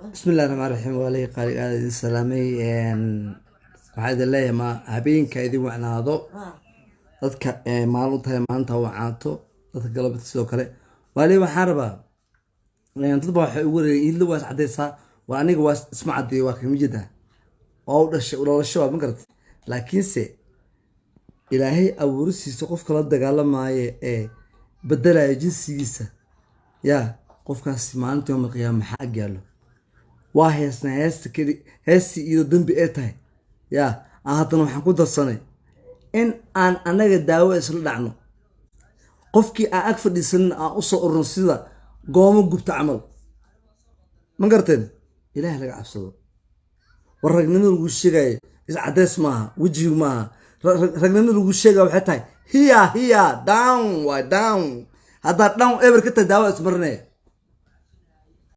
بسم الله الرحمن الرحيم ولي قال السلامي waxaad leeyahay ma habeenka idin wacnaado dadka maalinta maanta wacaato dadka galabta sidoo kale wali waxaan rabaa dad baa waxay ugu wareeyay in lawaas cadeysa waa aniga waa isma cadeey waa kamijida oo dhashay ulasho ma garat laakiin se ilaahay abuursiisa qofka la dagaalamaayo bedelayo jinsigiisa ya qofkaas maalinta yawm qiyaamah maxaa gaalo waa heesta kali heesti iyo dambi ee tahay ya haddana waxaan ku darsanay in aan anaga daawo isla dhacno qofkii aan ag fadhiisan aan u soo ururno sida goomo gubta camal ma garteen ilaahay laga cabsado war ragnimada lagu sheegay is cadeys maaha wajiga maaha ragnimada lagu sheegay waxay tahay hiya down hadda down ever ka tahay daawo ismarnay